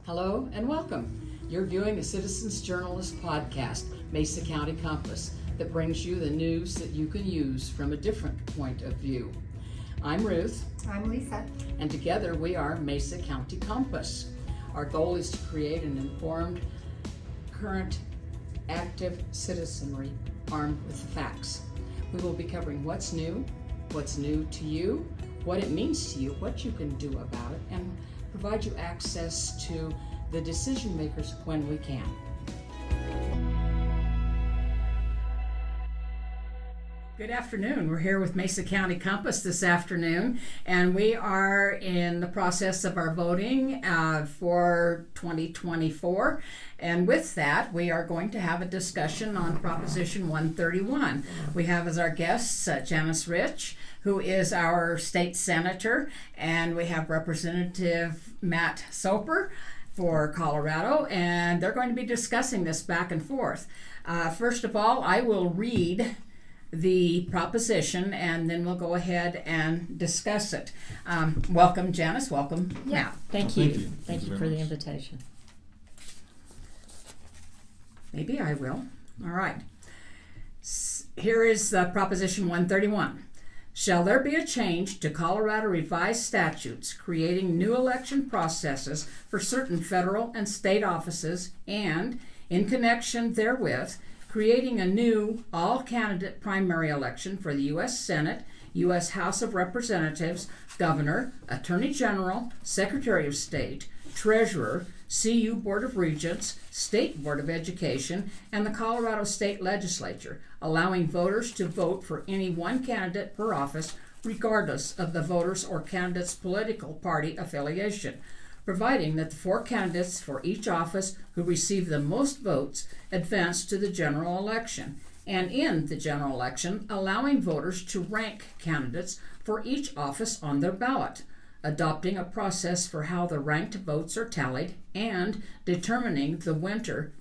Hello and welcome. You're viewing the Citizens Journalist podcast, Mesa County Compass, that brings you the news that you can use from a different point of view. I'm Ruth. I'm Lisa. And together we are Mesa County Compass. Our goal is to create an informed, current, active citizenry armed with the facts. We will be covering what's new to you, what it means to you, what you can do about it, and provide you access to the decision makers when we can. Good afternoon. We're here with Mesa County Compass this afternoon, and we are in the process of our voting for 2024. And with that, we are going to have a discussion on Proposition 131. We have as our guests Janice Rich, who is our state senator, and we have Representative Matt Soper for Colorado, and they're going to be discussing this back and forth. First of all, I will read the proposition, and then we'll go ahead and discuss it. Welcome, Janice. Welcome. Yeah, thank you. Thank you for the invitation. Maybe I will. All right. Here is Proposition 131. Shall there be a change to Colorado revised statutes creating new election processes for certain federal and state offices and, in connection therewith, creating a new all-candidate primary election for the U.S. Senate, U.S. House of Representatives, Governor, Attorney General, Secretary of State, Treasurer, CU Board of Regents, State Board of Education, and the Colorado State Legislature, allowing voters to vote for any one candidate per office, regardless of the voter's or candidate's political party affiliation, providing that the four candidates for each office who receive the most votes advance to the general election, and in the general election, allowing voters to rank candidates for each office on their ballot, adopting a process for how the ranked votes are tallied, and determining the winner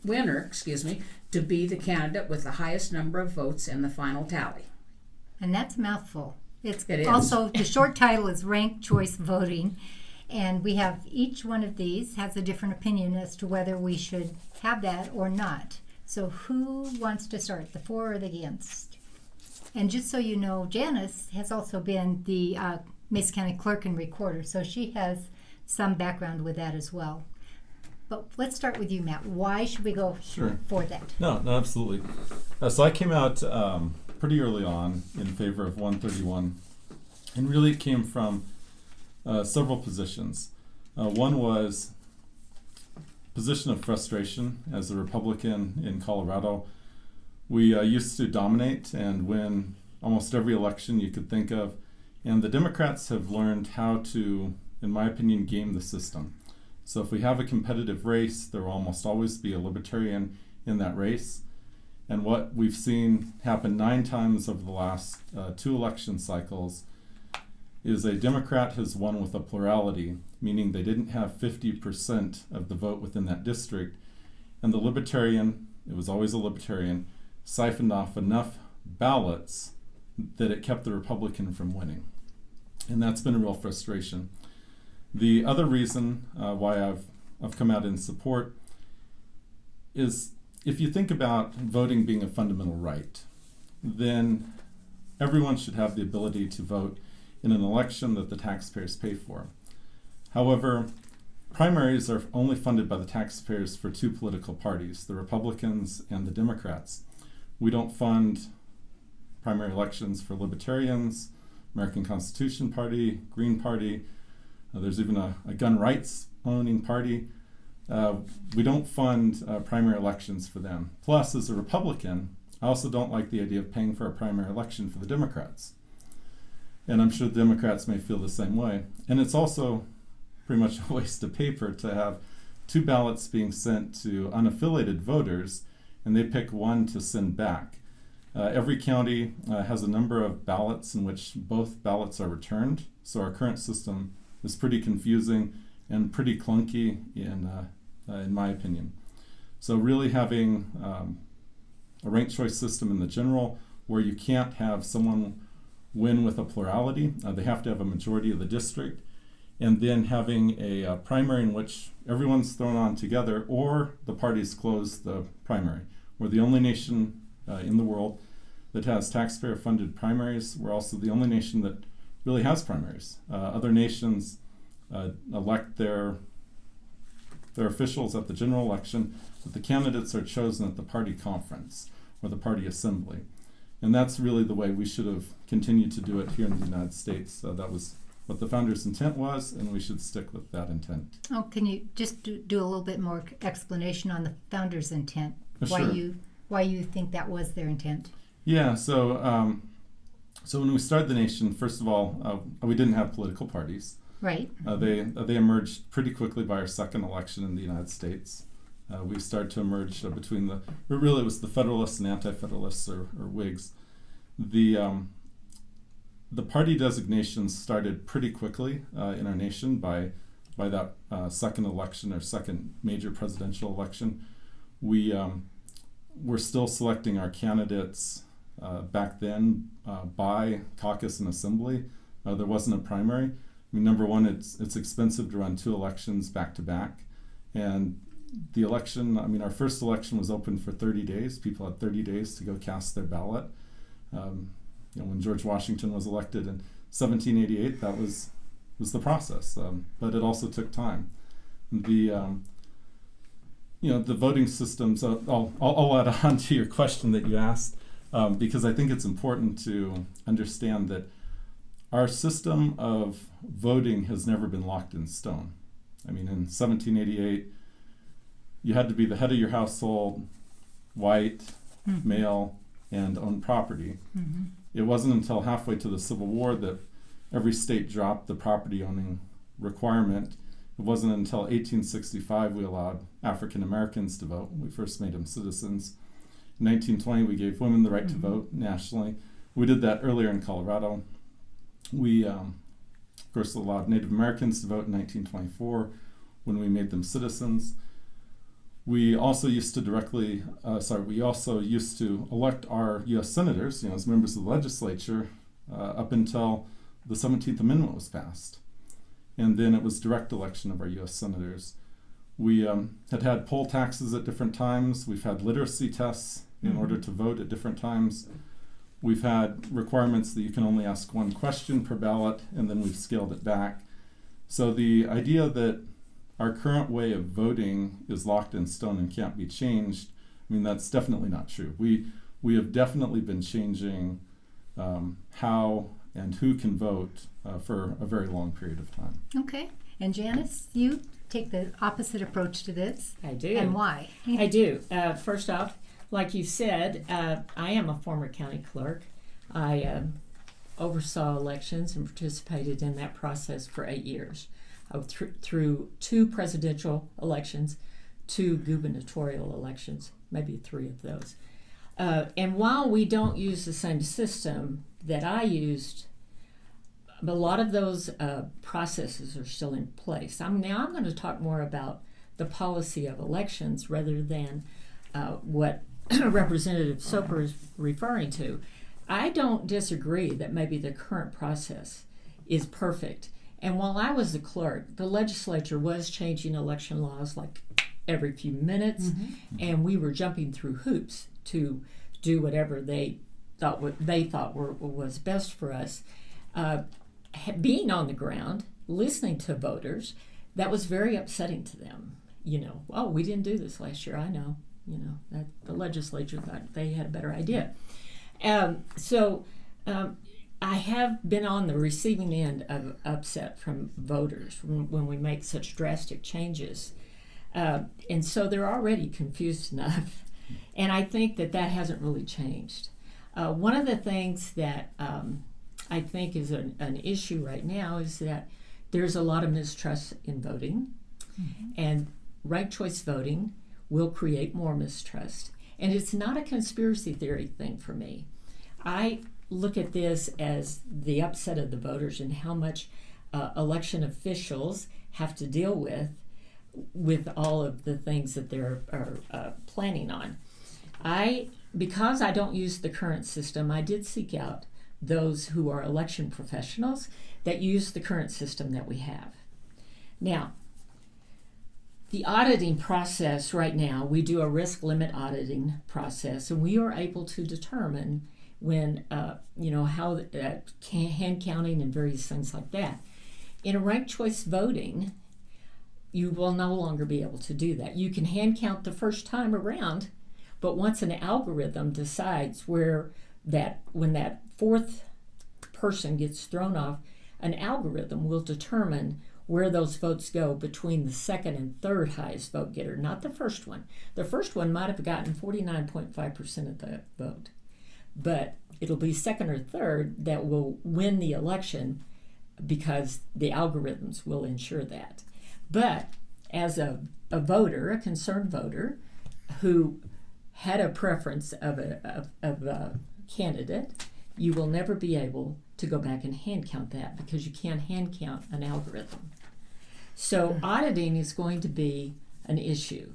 to be the candidate with the highest number of votes in the final tally. And that's a mouthful. It is. Also, the short title is Ranked Choice Voting, and we have each one of these has a different opinion as to whether we should have that or not. So who wants to start, the for or the against? And just so you know, Janice has also been the Mesa County Clerk and Recorder, so she has some background with that as well. But let's start with you, Matt. Why should we go for that? No, absolutely. So I came out pretty early on in favor of 131, and really it came from several positions. One was position of frustration as a Republican in Colorado. We used to dominate and win almost every election you could think of, and the Democrats have learned how to, in my opinion, game the system. So if we have a competitive race, there will almost always be a Libertarian in that race. And what we've seen happen 9 times over the last 2 election cycles is a Democrat has won with a plurality, meaning they didn't have 50% of the vote within that district. And the Libertarian, it was always a Libertarian, siphoned off enough ballots that it kept the Republican from winning. And that's been a real frustration. The other reason why I've come out in support is if you think about voting being a fundamental right, then everyone should have the ability to vote in an election that the taxpayers pay for. However, primaries are only funded by the taxpayers for 2 political parties, the Republicans and the Democrats. We don't fund primary elections for Libertarians, American Constitution Party, Green Party. There's even a gun rights owning party. We don't fund primary elections for them. Plus, as a Republican, I also don't like the idea of paying for a primary election for the Democrats. And I'm sure the Democrats may feel the same way. And it's also pretty much a waste of paper to have 2 ballots being sent to unaffiliated voters, and they pick one to send back. Every county has a number of ballots in which both ballots are returned, so our current system is pretty confusing and pretty clunky in my opinion. So really having a ranked choice system in the general where you can't have someone win with a plurality, they have to have a majority of the district, and then having a primary in which everyone's thrown on together, or the parties close the primary. We're the only nation in the world that has taxpayer-funded primaries. We're also the only nation that really has primaries. Other nations elect their officials at the general election, but the candidates are chosen at the party conference or the party assembly. And that's really the way we should have continued to do it here in the United States. That was what the founders' intent was, and we should stick with that intent. Oh, can you just do a little bit more explanation on the founders' intent? Sure. Why you think that was their intent? Yeah, so when we started the nation, first of all, we didn't have political parties. Right. They emerged pretty quickly by our second election in the United States. We started to emerge between it was the Federalists and Anti-Federalists, or Whigs. The party designations started pretty quickly in our nation by that second election, or second major presidential election. We were still selecting our candidates back then by caucus and assembly. There wasn't a primary. I mean, number one, it's expensive to run two elections back to back, and the election, I mean, our first election was open for 30 days. People had 30 days to go cast their ballot. When George Washington was elected in 1788, that was the process, but it also took time. The voting systems. I'll add on to your question that you asked, because I think it's important to understand that our system of voting has never been locked in stone. I mean, in 1788, you had to be the head of your household, white, male, and own property. Mm-hmm. It wasn't until halfway to the Civil War that every state dropped the property owning requirement. It wasn't until 1865 we allowed African Americans to vote. We first made them citizens. In 1920, we gave women the right to vote nationally. We did that earlier in Colorado. We, of course, allowed Native Americans to vote in 1924 when we made them citizens. We also used to elect our U.S. senators, as members of the legislature, up until the 17th Amendment was passed. And then it was direct election of our U.S. senators. We had poll taxes at different times. We've had literacy tests in order to vote at different times. We've had requirements that you can only ask one question per ballot, and then we've scaled it back. So the idea that our current way of voting is locked in stone and can't be changed, I mean, that's definitely not true. We have definitely been changing how and who can vote for a very long period of time. Okay. And Janice, you take the opposite approach to this. I do. And why? I do. First off, like you said, I am a former county clerk. I oversaw elections and participated in that process for 8 years. Through 2 presidential elections, 2 gubernatorial elections, maybe 3 of those. And while we don't use the same system that I used, a lot of those processes are still in place. I'm going to talk more about the policy of elections rather than what Representative Soper is referring to. I don't disagree that maybe the current process is perfect. And while I was the clerk, the legislature was changing election laws like every few minutes, and we were jumping through hoops to do whatever they thought was best for us. Being on the ground, listening to voters, that was very upsetting to them. Oh, we didn't do this last year. I know. That the legislature thought they had a better idea. I have been on the receiving end of upset from voters when we make such drastic changes. And so they're already confused enough. And I think that hasn't really changed. One of the things that I think is an issue right now is that there's a lot of mistrust in voting. And ranked choice voting will create more mistrust. And it's not a conspiracy theory thing for me. I look at this as the upset of the voters and how much election officials have to deal with all of the things that they're planning on. Because I don't use the current system, I did seek out those who are election professionals that use the current system that we have. Now, the auditing process right now, we do a risk limit auditing process, and we are able to determine when, how hand counting and various things like that. In a ranked choice voting, you will no longer be able to do that. You can hand count the first time around, but once an algorithm decides when that fourth person gets thrown off, an algorithm will determine where those votes go between the second and third highest vote getter, not the first one. The first one might have gotten 49.5% of the vote, but it'll be second or third that will win the election because the algorithms will ensure that. But as a voter, a concerned voter, who had a preference of a candidate, you will never be able to go back and hand count that because you can't hand count an algorithm. So auditing is going to be an issue.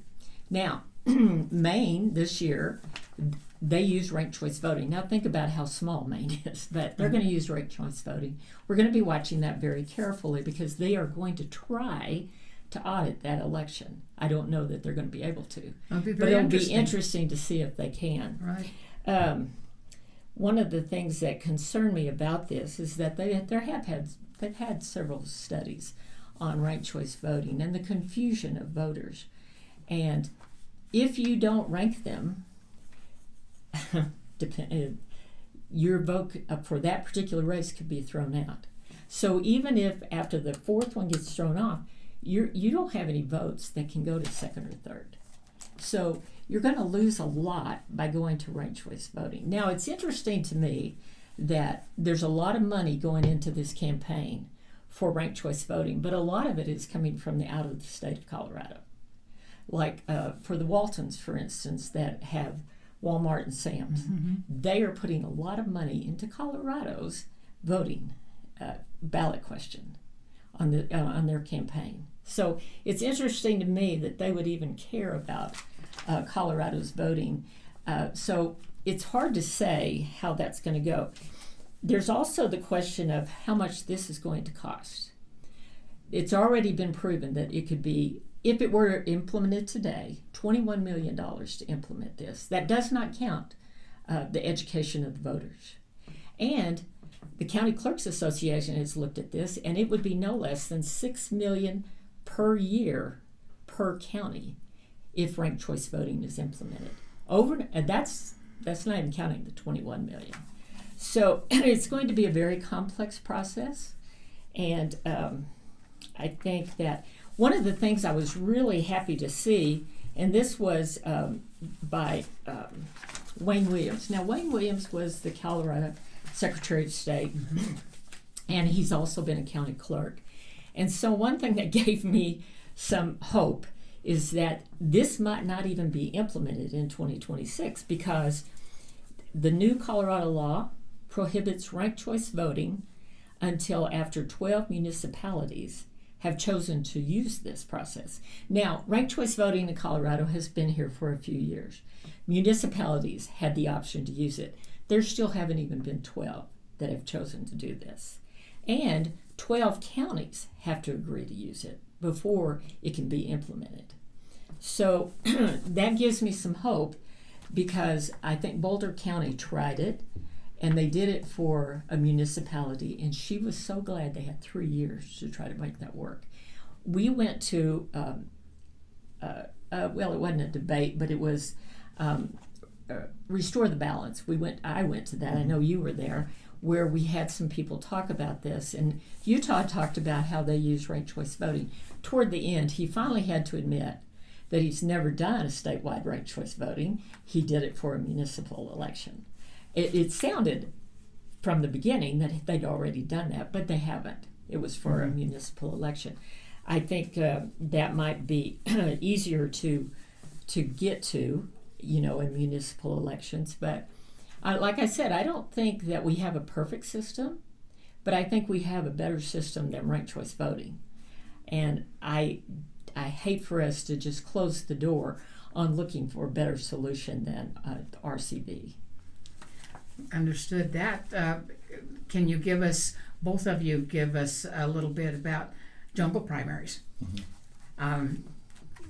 Now, Maine this year, they use ranked choice voting. Now think about how small Maine is, but they're going to use ranked choice voting. We're going to be watching that very carefully because they are going to try to audit that election. I don't know that they're going to be able to, but it'll be interesting to see if they can. Right. One of the things that concern me about this is that they've had several studies on ranked choice voting and the confusion of voters. And if you don't rank them, your vote for that particular race could be thrown out. So even if after the fourth one gets thrown off, you don't have any votes that can go to second or third. So you're going to lose a lot by going to ranked choice voting. Now, it's interesting to me that there's a lot of money going into this campaign for ranked choice voting, but a lot of it is coming from out of the state of Colorado. Like for the Waltons, for instance, that have Walmart and Sam's, they are putting a lot of money into Colorado's voting ballot question on their campaign. So it's interesting to me that they would even care about Colorado's voting. So it's hard to say how that's going to go. There's also the question of how much this is going to cost. It's already been proven that it could be, if it were implemented today, $21 million to implement this. That does not count the education of the voters. And the County Clerks Association has looked at this, and it would be no less than $6 million per year per county if ranked choice voting is implemented. And that's not even counting the $21 million. So it's going to be a very complex process, and I think that one of the things I was really happy to see, and this was by Wayne Williams. Now, Wayne Williams was the Colorado Secretary of State, and he's also been a county clerk. And so one thing that gave me some hope is that this might not even be implemented in 2026 because the new Colorado law prohibits ranked choice voting until after 12 municipalities have chosen to use this process. Now, ranked choice voting in Colorado has been here for a few years. Municipalities had the option to use it. There still haven't even been 12 that have chosen to do this. And 12 counties have to agree to use it before it can be implemented. So that gives me some hope because I think Boulder County tried it and they did it for a municipality, and she was so glad they had 3 years to try to make that work. We went to, well, it wasn't a debate, but it was Restore the Balance. I went to that. I know you were there, where we had some people talk about this, and Utah talked about how they use ranked choice voting. Toward the end, he finally had to admit that he's never done a statewide ranked choice voting. He did it for a municipal election. It sounded from the beginning that they'd already done that, but they haven't. It was for a municipal election. I think that might be easier to get to, in municipal elections. But like I said, I don't think that we have a perfect system, but I think we have a better system than ranked choice voting. And I hate for us to just close the door on looking for a better solution than RCV. Understood that. Can you give us, both of you, give us a little bit about jungle primaries.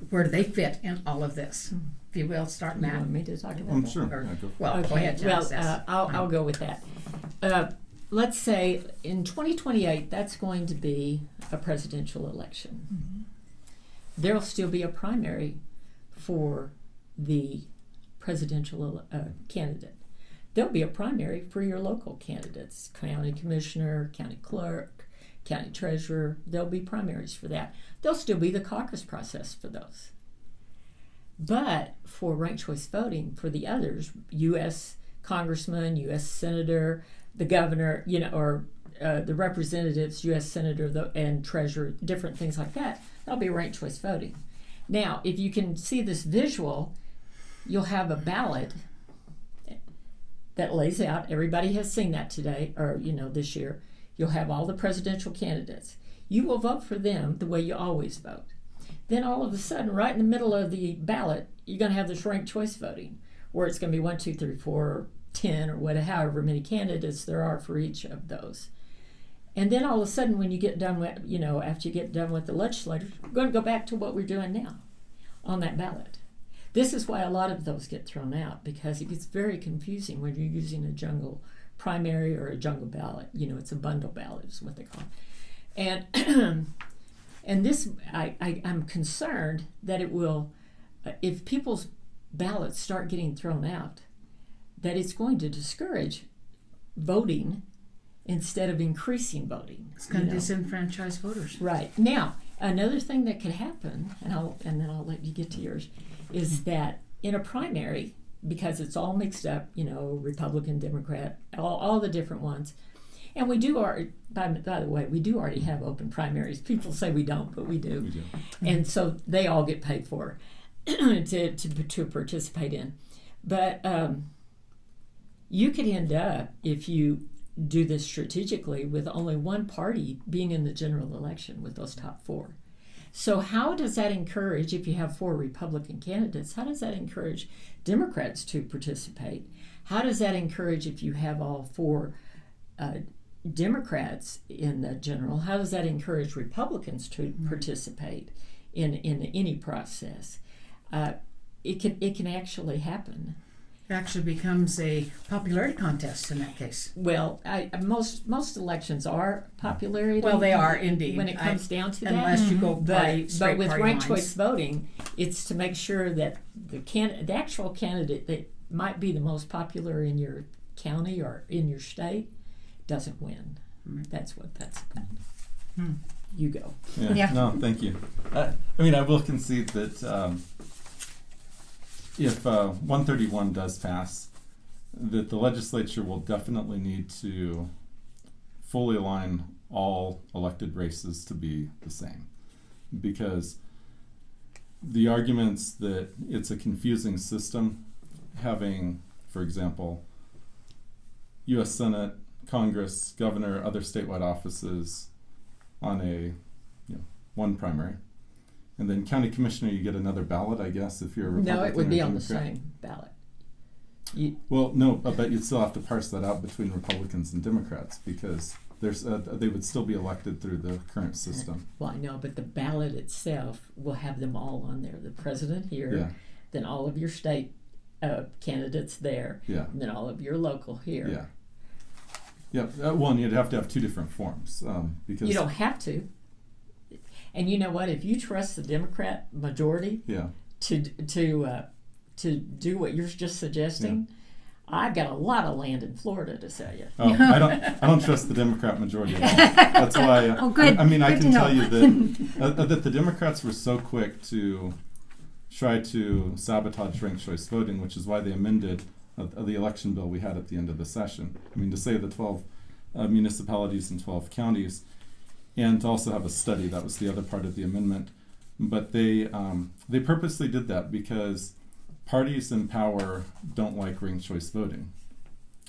Where do they fit in all of this? If you will, start, You Matt. want me to talk about I'm that? sure. Or- Yeah, go. Well, go ahead, Janice. Well, I'll go with that. Let's say in 2028, that's going to be a presidential election. There'll still be a primary for the presidential candidate. There'll be a primary for your local candidates, county commissioner, county clerk, county treasurer. There'll be primaries for that. There'll still be the caucus process for those. But for ranked choice voting, for the others, U.S. congressman, U.S. senator, the governor, or the representatives, U.S. senator and treasurer, different things like that, that'll be ranked choice voting. Now, if you can see this visual, you'll have a ballot that lays out, everybody has seen that today, or, this year, you'll have all the presidential candidates. You will vote for them the way you always vote. Then all of a sudden, right in the middle of the ballot, you're going to have this ranked choice voting, where it's going to be 1, 2, 3, 4, or 10, or whatever, however many candidates there are for each of those. And then all of a sudden, when you get done with, after you get done with the legislators, we're going to go back to what we're doing now on that ballot. This is why a lot of those get thrown out, because it gets very confusing when you're using a jungle primary or a jungle ballot. It's a bundle ballot is what they call it. And this, I'm concerned that it will, if people's ballots start getting thrown out, that it's going to discourage voting instead of increasing voting. It's going to disenfranchise voters. Right. Now, another thing that could happen, and then I'll let you get to yours, is that in a primary, because it's all mixed up, Republican, Democrat, all the different ones, and we do by the way, we do already have open primaries. People say we don't, but we do. We do. And so they all get paid for to participate in. But you could end up, if you do this strategically, with only one party being in the general election with those top 4. So how does that encourage, if you have 4 Republican candidates, how does that encourage Democrats to participate? How does that encourage, if you have all 4 Democrats in the general, how does that encourage Republicans to participate in any process? It can actually happen. It actually becomes a popularity contest in that case. Well, most elections are popularity. Well, they are indeed. When it comes down to that. Unless you go by But straight with party ranked lines. choice voting, it's to make sure that the actual candidate that might be the most popular in your county or in your state doesn't win. That's what that's about. You go. Yeah. No, thank you. I will concede that if 131 does pass, that the legislature will definitely need to fully align all elected races to be the same. Because the arguments that it's a confusing system, having, for example, U.S. Senate, Congress, governor, other statewide offices on a one primary, and then county commissioner, you get another ballot, I guess, if you're a Republican. No, it would be or on the Democrat. same ballot. Well, no, but you'd still have to parse that out between Republicans and Democrats, because they would still be elected through the current system. Well, I know, but the ballot itself will have them all on there. The president here, Yeah. then all of your state candidates there, Yeah. and then all of your local here. Yeah. Yeah. One, you'd have to have 2 different forms, because You don't have to. And you know what? If you trust the Democrat majority Yeah. to do what you're just suggesting, I've got a lot of land in Florida to sell you. Oh, I don't trust the Democrat majority at all. That's why. Oh, good. I Good can to tell know. you that the Democrats were so quick to try to sabotage ranked choice voting, which is why they amended the election bill we had at the end of the session. To say the 12 municipalities and 12 counties, and to also have a study. That was the other part of the amendment. But they purposely did that because parties in power don't like ranked choice voting,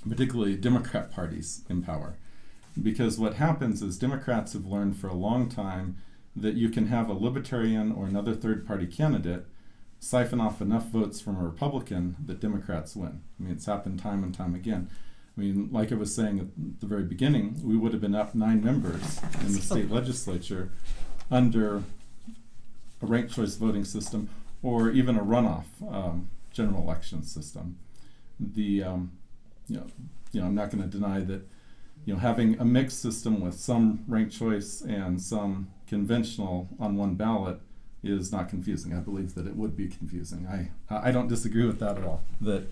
particularly Democrat parties in power. Because what happens is Democrats have learned for a long time that you can have a libertarian or another third-party candidate siphon off enough votes from a Republican that Democrats win. It's happened time and time again. Like I was saying at the very beginning, we would have been up 9 members in the state legislature under a ranked choice voting system or even a runoff general election system. I'm not going to deny that having a mixed system with some ranked choice and some conventional on one ballot is not confusing. I believe that it would be confusing. I don't disagree with that at all. That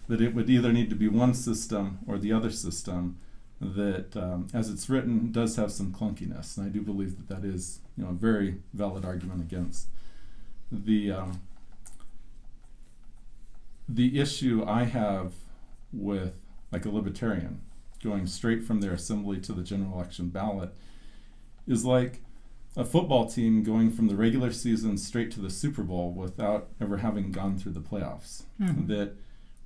it would either need to be one system or the other system. That as it's written does have some clunkiness, and I do believe that is a very valid argument against the issue I have with like a libertarian going straight from their assembly to the general election ballot is like a football team going from the regular season straight to the Super Bowl without ever having gone through the playoffs. Mm-hmm. That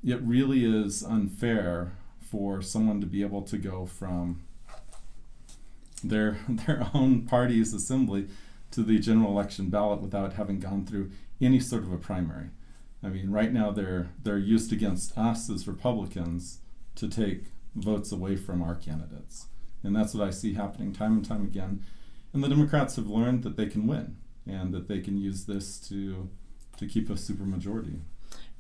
it really is unfair for someone to be able to go from their own party's assembly to the general election ballot without having gone through any sort of a primary. I mean, right now they're used against us as Republicans to take votes away from our candidates. And that's what I see happening time and time again. And the Democrats have learned that they can win and that they can use this to keep a supermajority.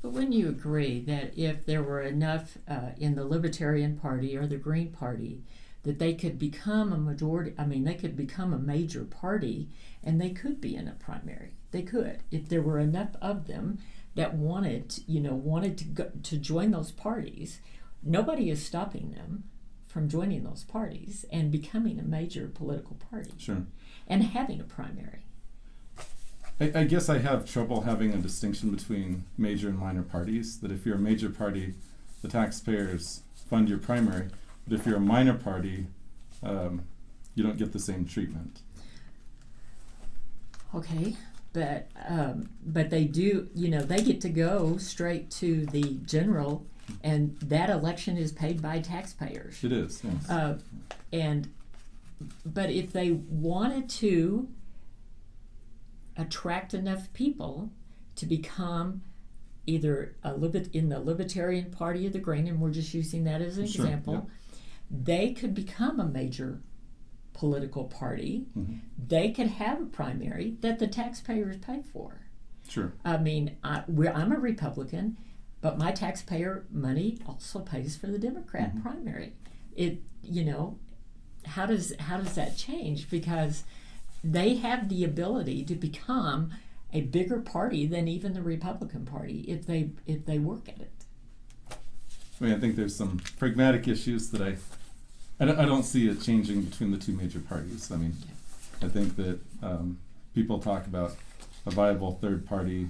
But wouldn't you agree that if there were enough in the Libertarian Party or the Green Party that they could become a majority, they could become a major party and they could be in a primary? They could. If there were enough of them that wanted to join those parties, nobody is stopping them from joining those parties and becoming a major political party. Sure. And having a primary. I guess I have trouble having a distinction between major and minor parties, that if you're a major party, the taxpayers fund your primary, but if you're a minor party, you don't get the same treatment. Okay, but they do, they get to go straight to the general, and that election is paid by taxpayers. It is, yes. But if they wanted to attract enough people to become either in the Libertarian Party or the Green, and we're just using that as an example, yep. They could become a major political party. Mm-hmm. They could have a primary that the taxpayers pay for. Sure. I'm a Republican, but my taxpayer money also pays for the Democrat mm-hmm. primary. How does that change? Because they have the ability to become a bigger party than even the Republican Party if they work at it. I think there's some pragmatic issues that I don't see it changing between the two major parties. I think that people talk about a viable third party.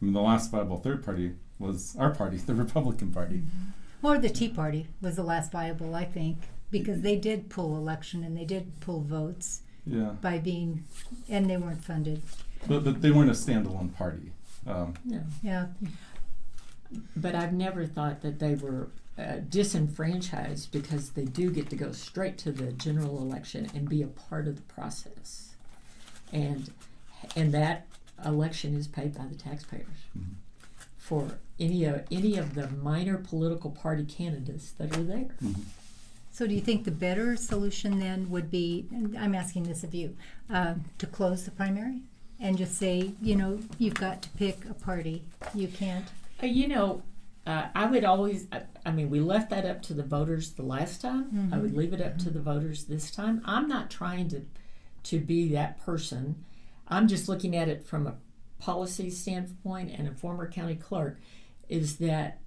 The last viable third party was our party, the Republican Party. Mm-hmm. Or the Tea Party was the last viable, I think, because they did pull election and they did pull votes. Yeah. And they weren't funded. But they weren't a standalone party. No. Yeah. But I've never thought that they were disenfranchised because they do get to go straight to the general election and be a part of the process. And that election is paid by the taxpayers mm-hmm. for any of the minor political party candidates that are there. Mm-hmm. So do you think the better solution then would be, and I'm asking this of you, to close the primary and just say, you've got to pick a party. You can't. I would always, we left that up to the voters the last time. Mm-hmm. I would leave it up to the voters this time. I'm not trying to be that person. I'm just looking at it from a policy standpoint, and a former county clerk, is that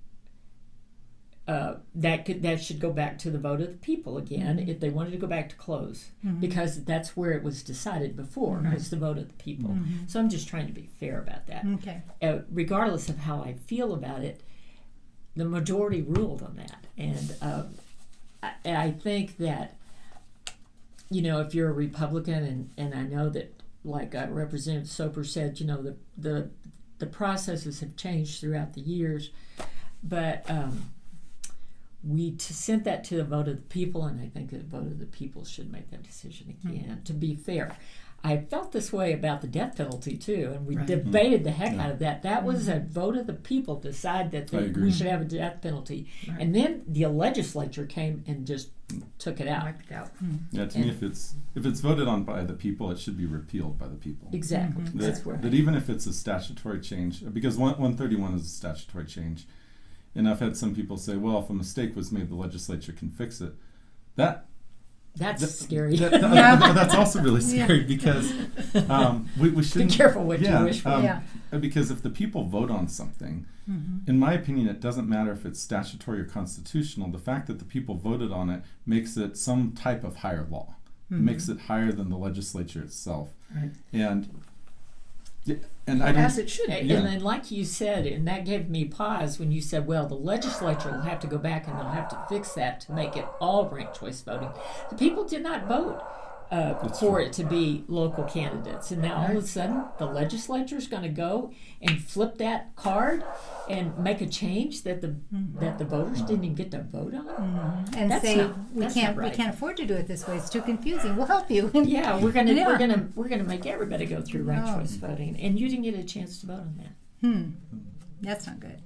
that should go back to the vote of the people again mm-hmm. if they wanted to go back to close mm-hmm. because that's where it was decided before mm-hmm. was the vote of the people. Mm-hmm. So I'm just trying to be fair about that. Okay. Regardless of how I feel about it, the majority ruled on that, and I think that if you're a Republican, and I know that like Representative Soper said, the processes have changed throughout the years, but we sent that to the vote of the people, and I think the vote of the people should make that decision again, mm-hmm. to be fair. I felt this way about the death penalty, too, and we right. debated the heck out of that. That was a vote of the people to decide that we should have a death penalty. Right. And then the legislature came and just took it out. Wipe it out. Yeah, to me, if it's voted on by the people, it should be repealed by the people. Exactly. That's where. That even if it's a statutory change, because 131 is a statutory change, and I've had some people say, well, if a mistake was made, the legislature can fix it. That's scary. That's also really scary because we shouldn't Be careful what you wish for. Because if the people vote on something, in my opinion, it doesn't matter if it's statutory or constitutional. The fact that the people voted on it makes it some type of higher law. It makes it higher than the legislature itself. Right. And I don't, As it should be. And then, like you said, and that gave me pause when you said, well, the legislature will have to go back and they'll have to fix that to make it all ranked choice voting. The people did not vote for it to be local candidates. And now all of a sudden, the legislature is going to go and flip that card and make a change that the voters didn't even get to vote on. And That's say not- we that's can't not right. we can't afford to do it this way. It's too confusing. We'll help you. Yeah, we're gonna Yeah. we're gonna make everybody go through ranked choice voting, and you didn't get a chance to vote on that. That's not good.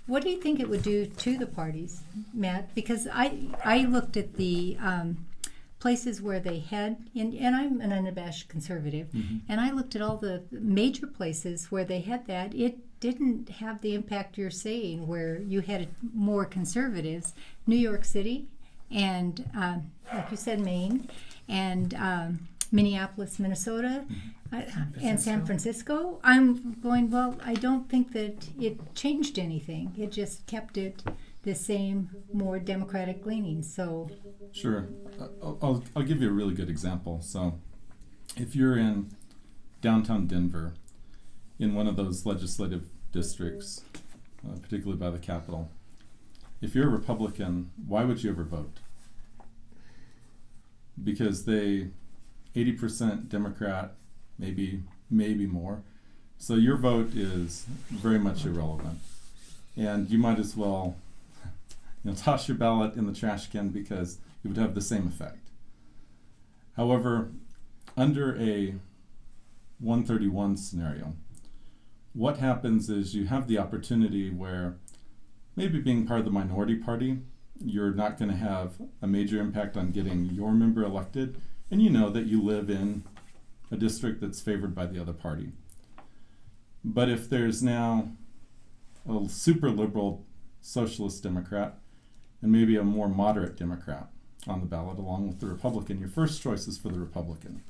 What do you think it would do to the parties, Matt? Because I looked at the places where they had, and I'm an unabashed conservative, and I looked at all the major places where they had that. It didn't have the impact you're saying, where you had more conservatives. New York City, and like you said, Maine, and Minneapolis, Minnesota, and San Francisco. I'm going, well, I don't think that it changed anything. It just kept it the same, more democratic leaning. So sure. I'll give you a really good example. So if you're in downtown Denver, in one of those legislative districts, particularly by the Capitol, if you're a Republican, why would you ever vote? Because 80% Democrat, maybe more. So your vote is very much irrelevant. And you might as well toss your ballot in the trash can because it would have the same effect. However, under a 131 scenario, what happens is you have the opportunity where maybe being part of the minority party, you're not going to have a major impact on getting your member elected, and you know that you live in a district that's favored by the other party. But if there's now a super liberal socialist Democrat and maybe a more moderate Democrat on the ballot along with the Republican, your first choice is for the Republican.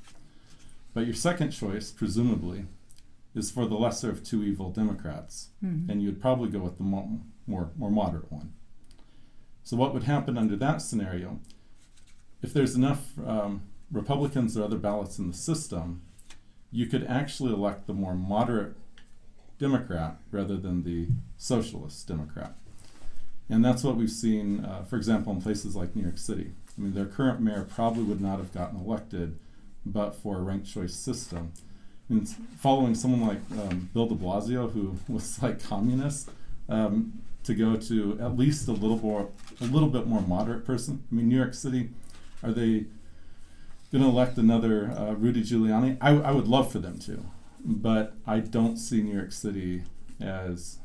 But your second choice, presumably, is for the lesser of two evil Democrats, and you would probably go with the more moderate one. So what would happen under that scenario, if there's enough Republicans or other ballots in the system, you could actually elect the more moderate Democrat rather than the socialist Democrat. And that's what we've seen, for example, in places like New York City. I mean, their current mayor probably would not have gotten elected but for a ranked choice system. And following someone like Bill de Blasio, who was like communist, to go to at least a little bit more moderate person. I mean, New York City, are they going to elect another Rudy Giuliani? I would love for them to, but I don't see New York City as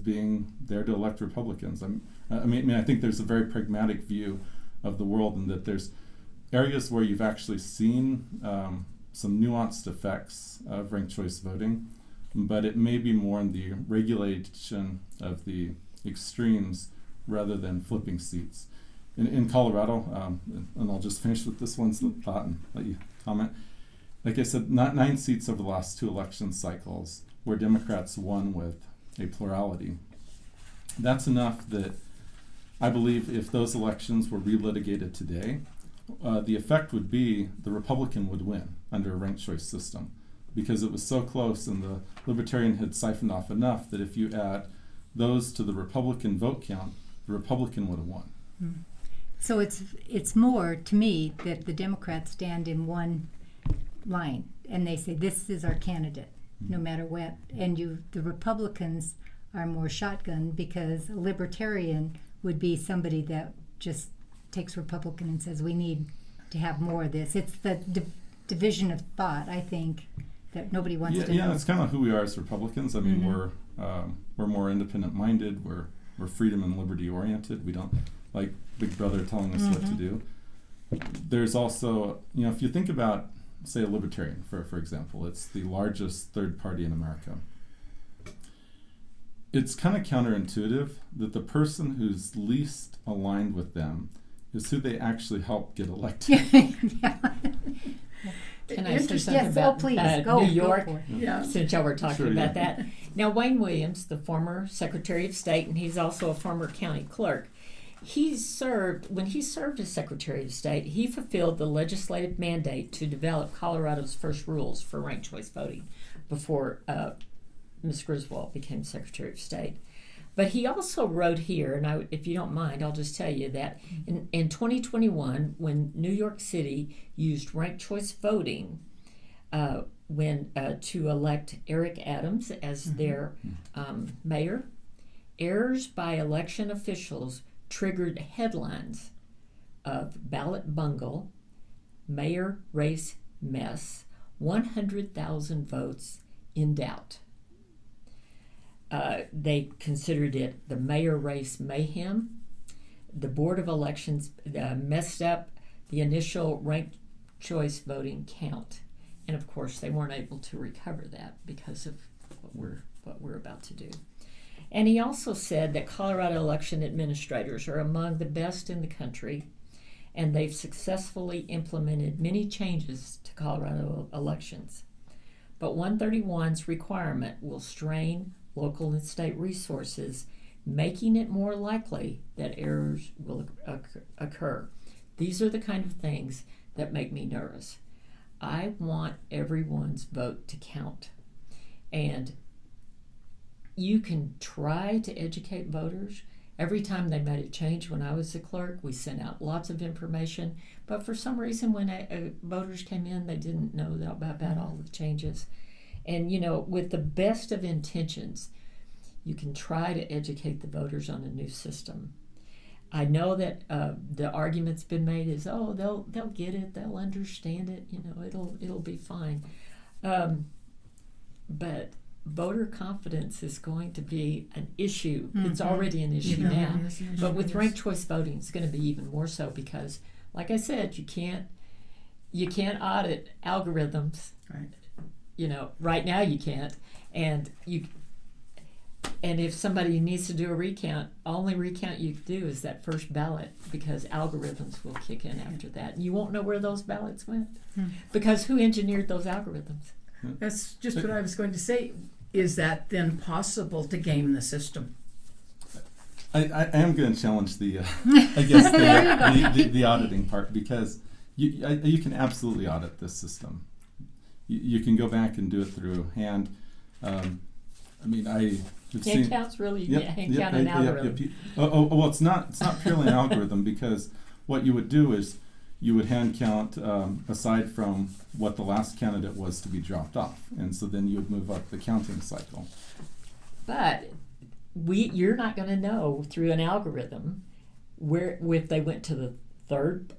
being there to elect Republicans. I think there's a very pragmatic view of the world, and that there's areas where you've actually seen some nuanced effects of ranked choice voting, but it may be more in the regulation of the extremes rather than flipping seats. In Colorado, and I'll just finish with this one thought and let you comment. Like I said, 9 seats over the last 2 election cycles where Democrats won with a plurality. That's enough that I believe if those elections were relitigated today, the effect would be the Republican would win under a ranked choice system, because it was so close and the Libertarian had siphoned off enough that if you add those to the Republican vote count, the Republican would have won. So it's more to me that the Democrats stand in one line and they say this is our candidate, no matter what. And the Republicans are more shotgun, because a Libertarian would be somebody that just takes Republican and says we need to have more of this. It's the division of thought, I think, that nobody wants to know. Yeah, it's kind of who we are as Republicans. I mean, we're more independent minded. We're freedom and liberty oriented. We don't like Big Brother telling us what to do. There's also, if you think about, say, a libertarian, for example, it's the largest third party in America. It's kind of counterintuitive that the person who's least aligned with them is who they actually help get elected. Can I say something Yes, about please. New Go York? for it. Yeah. Since y'all were talking Sure, about yeah. that. Now, Wayne Williams, the former Secretary of State, and he's also a former county clerk, when he served as Secretary of State, he fulfilled the legislative mandate to develop Colorado's first rules for ranked choice voting before Ms. Griswold became Secretary of State. But he also wrote here, and if you don't mind, I'll just tell you that in 2021, when New York City used ranked choice voting to elect Eric Adams as their mayor, errors by election officials triggered headlines of ballot bungle, mayor race mess, 100,000 votes in doubt. They considered it the mayor race mayhem. The Board of Elections messed up the initial ranked choice voting count. And of course, they weren't able to recover that because of what we're about to do. And he also said that Colorado election administrators are among the best in the country, and they've successfully implemented many changes to Colorado elections. But 131's requirement will strain local and state resources, making it more likely that errors will occur. These are the kind of things that make me nervous. I want everyone's vote to count. And you can try to educate voters. Every time they made a change when I was the clerk, we sent out lots of information. But for some reason, when voters came in, they didn't know about all the changes. And, with the best of intentions, you can try to educate the voters on a new system. I know that the argument's been made is, they'll get it, they'll understand it, it'll be fine. But voter confidence is going to be an issue. It's already an issue now. But with ranked choice voting, it's going to be even more so because, like I said, you can't audit algorithms. Right. Right now you can't, and if somebody needs to do a recount, only recount you can do is that first ballot because algorithms will kick in after that. And you won't know where those ballots went because who engineered those algorithms? That's just what I was going to say. Is that then possible to game the system? I am going to challenge the the auditing part because you can absolutely audit this system. You can go back and do it through hand. Hand counts really hand count an algorithm. Well, it's not purely an algorithm because what you would do is you would hand count aside from what the last candidate was to be dropped off, and so then you would move up the counting cycle. But you're not going to know through an algorithm if they went to the third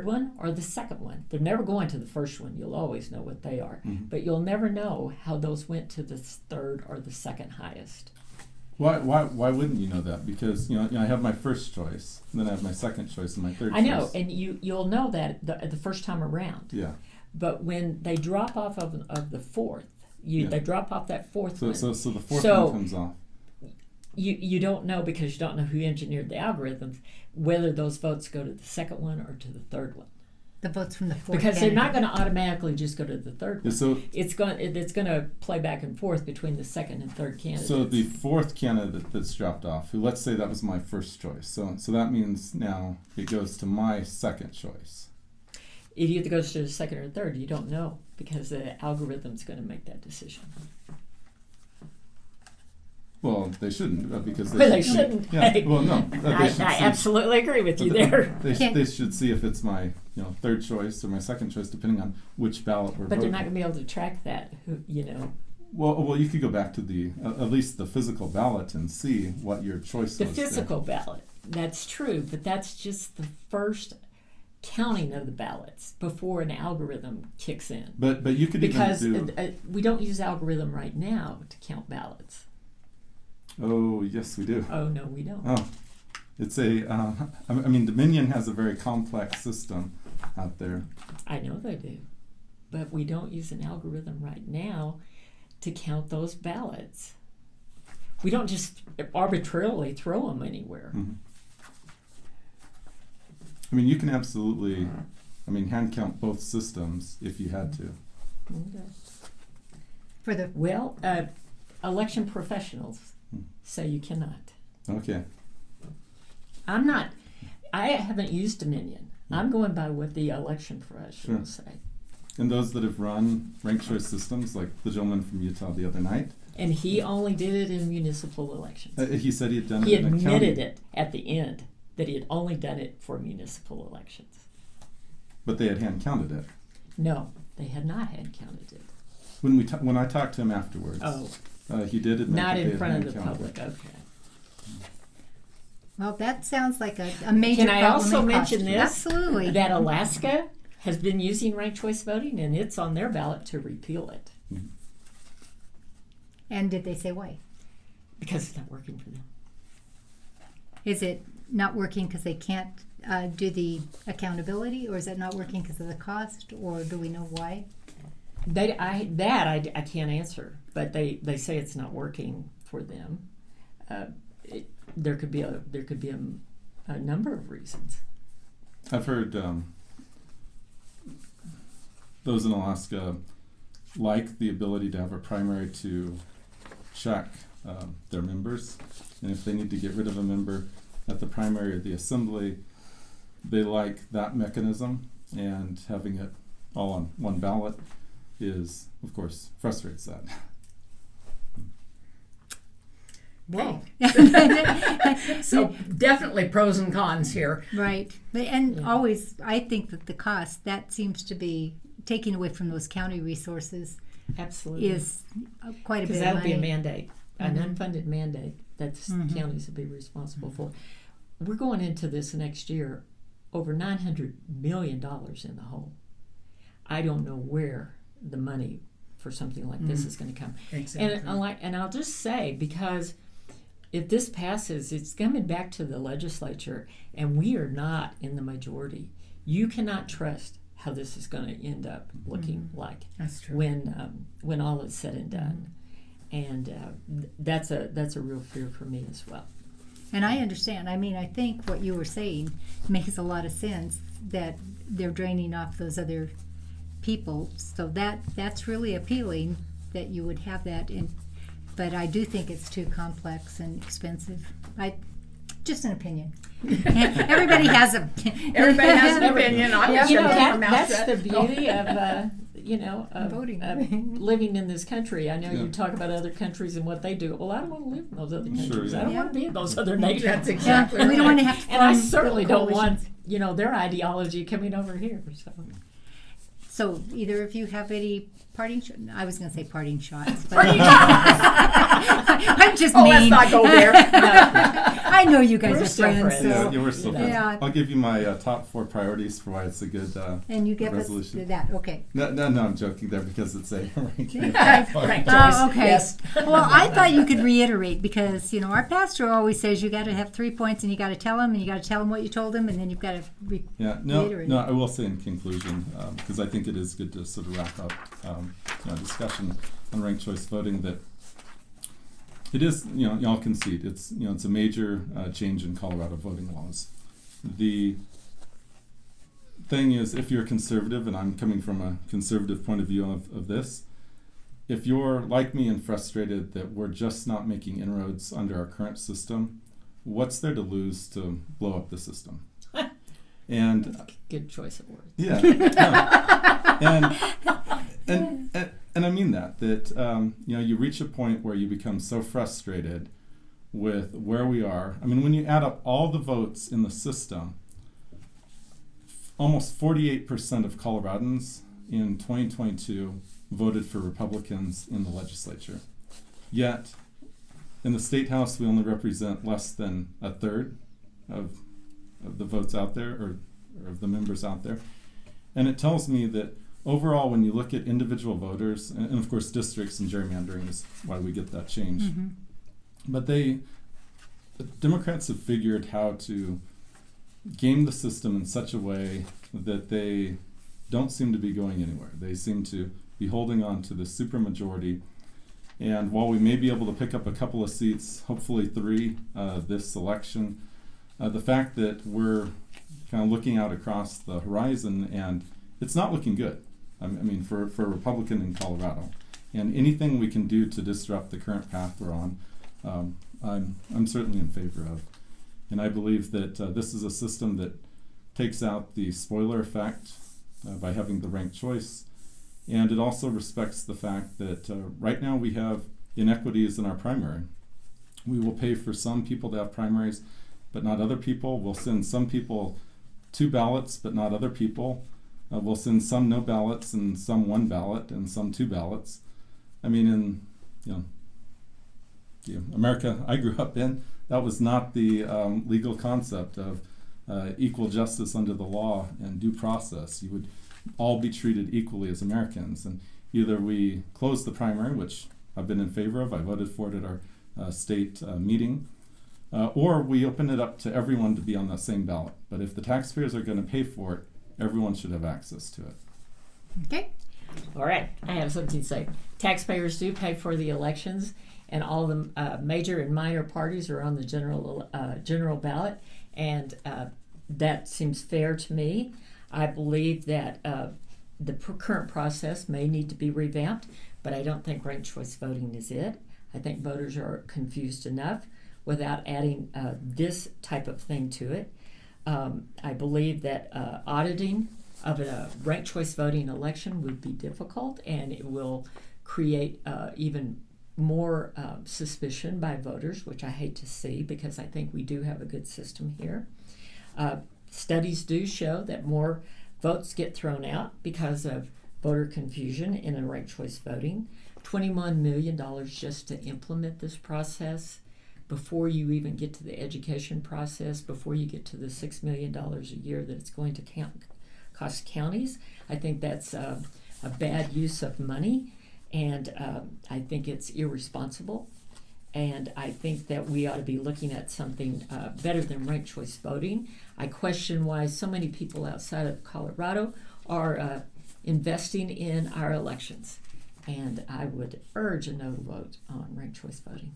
one or the second one. They're never going to the first one. You'll always know what they are, but you'll never know how those went to the third or the second highest. Why wouldn't you know that? Because I have my first choice, and then I have my second choice and my third choice. I know, and you'll know that the first time around. Yeah. But when they drop off of the fourth, they drop off that fourth one. So the fourth one comes off. You don't know because you don't know who engineered the algorithms whether those votes go to the second one or to the third one. The votes from the fourth because candidate. they're not going to automatically just go to the third one. So it's going to play back and forth between the second and third candidates. So the fourth candidate that's dropped off, who let's say that was my first choice. So that means now it goes to my second choice. It either goes to the second or third. You don't know because the algorithm's going to make that decision. Well, they shouldn't because they shouldn't. Yeah. Well, no. I absolutely agree with you there. They should see if it's my third choice or my second choice, depending on which ballot we're voting. But they're not going to be able to track that. Well, you could go back to the at least the physical ballot and see what your choice was. The physical ballot. That's true, but that's just the first counting of the ballots before an algorithm kicks in. But you could because even do. We don't use algorithm right now to count ballots. Oh yes, we do. Oh no, we don't. Oh, It's I mean, Dominion has a very complex system out there. I know they do, but we don't use an algorithm right now to count those ballots. We don't just arbitrarily throw them anywhere. Mm-hmm. I mean, you can absolutely, hand count both systems if you had to. Okay. For the Well, election professionals say you cannot. Okay. I haven't used Dominion. I'm going by what the election professionals say. And those that have run ranked choice systems, like the gentleman from Utah the other night, And he only did it in municipal elections. he said he had done He it in a county. admitted it at the end that he had only done it for municipal elections. But they had hand counted it. No, they had not hand counted it. When I talked to him afterwards, he did admit Not that they in had front of hand the counted public. it. Okay. Well, that sounds like a major Can I problem also in mention cost. this? Absolutely. That Alaska has been using ranked choice voting, and it's on their ballot to repeal it And did they say why? because it's not working for them. Is it not working because they can't do the accountability, or is it not working because of the cost, or do we know why? I can't answer, but they say it's not working for them. There could be a number of reasons. I've heard those in Alaska like the ability to have a primary to check their members, and if they need to get rid of a member at the primary or the assembly, they like that mechanism, and having it all on one ballot is, of course, frustrates that. Well, so definitely pros and cons here. Right. Always, I think that the cost, that seems to be taking away from those county resources, Absolutely. is quite a bit Because of that'll money. be a mandate, an unfunded mandate that the counties will be responsible for. We're going into this next year over $900 million in the hole. I don't know where the money for something like this is going to come. Exactly. And I'll just say, because if this passes, it's coming back to the legislature, and we are not in the majority. You cannot trust how this is going to end up looking like That's true. when all is said and done, and that's a real fear for me as well. And I understand. I mean, I think what you were saying makes a lot of sense, that they're draining off those other people. So that's really appealing that you would have that in. But I do think it's too complex and expensive. Just an opinion. Everybody has a. Everybody has an opinion. I'm just going to keep my mouth That's shut. the beauty of Voting. of living in this country. I know Yeah. you talk about other countries and what they do. Well, I don't want to live in those other countries. Sure, yeah. I don't want to be in those other nations. That's exactly We right. don't want to have to And I form certainly don't want coalitions. their ideology coming over here. So, either of you have any parting I was going to say parting shots, but Parting I'm just Oh, mean. let's not go there. I know you guys We're are still friends, friends. so Yeah, we're still friends. Yeah. I'll give you my top 4 priorities for why it's a good and you give resolution. us that. Okay. No, I'm joking there because it's a ranking. Right, Oh, Joyce. okay. Yes. Well, I thought you could reiterate, because our pastor always says you got to have 3 points, and you got to tell him, and you got to tell him what you told him, and then you've got to. Yeah, Reiterate. no, I will say in conclusion, because I think it is good to sort of wrap up discussion on ranked choice voting, that it is, y'all concede, it's a major change in Colorado voting laws. The thing is, if you're conservative, and I'm coming from a conservative point of view of this, if you're like me and frustrated that we're just not making inroads under our current system, what's there to lose to blow up the system? And Good choice of words. yeah, and I mean that you reach a point where you become so frustrated with where we are. I mean, when you add up all the votes in the system, almost 48% of Coloradans in 2022 voted for Republicans in the legislature. Yet, in the state house, we only represent less than a third of the votes out there, or of the members out there. And it tells me that overall, when you look at individual voters, and of course districts and gerrymandering is why we get that change, but Democrats have figured how to game the system in such a way that they don't seem to be going anywhere. They seem to be holding on to the supermajority. And while we may be able to pick up a couple of seats, hopefully 3 this election, the fact that we're kind of looking out across the horizon and it's not looking good. I mean, for a Republican in Colorado. And anything we can do to disrupt the current path we're on, I'm certainly in favor of. And I believe that this is a system that takes out the spoiler effect by having the ranked choice. And it also respects the fact that right now we have inequities in our primary. We will pay for some people to have primaries, but not other people. We'll send some people 2 ballots, but not other people. We'll send some no ballots and some 1 ballot and some 2 ballots. I mean, in America I grew up in, that was not the legal concept of equal justice under the law and due process. You would all be treated equally as Americans, and either we close the primary, which I've been in favor of, I voted for it at our state meeting, or we open it up to everyone to be on the same ballot. But if the taxpayers are going to pay for it, everyone should have access to it. Okay. All right, I have something to say. Taxpayers do pay for the elections, and all the major and minor parties are on the general ballot, and that seems fair to me. I believe that the current process may need to be revamped, but I don't think ranked choice voting is it. I think voters are confused enough without adding this type of thing to it. I believe that auditing of a ranked choice voting election would be difficult, and it will create even more suspicion by voters, which I hate to see because I think we do have a good system here. Studies do show that more votes get thrown out because of voter confusion in a ranked choice voting. $21 million just to implement this process before you even get to the education process, before you get to the $6 million a year that it's going to cost counties. I think that's a bad use of money, and I think it's irresponsible. And I think that we ought to be looking at something better than ranked choice voting. I question why so many people outside of Colorado are investing in our elections. And I would urge a no vote on ranked choice voting.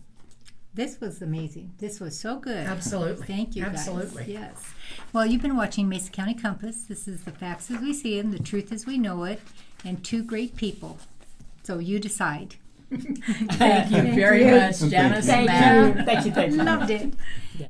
This was amazing. This was so good. Absolutely. Thank you, guys. Absolutely. Yes. Well, you've been watching Mesa County Compass. This is the facts as we see them, the truth as we know it, and 2 great people. So you decide. Thank you very much, Janice and Matt. Thank you. Loved it.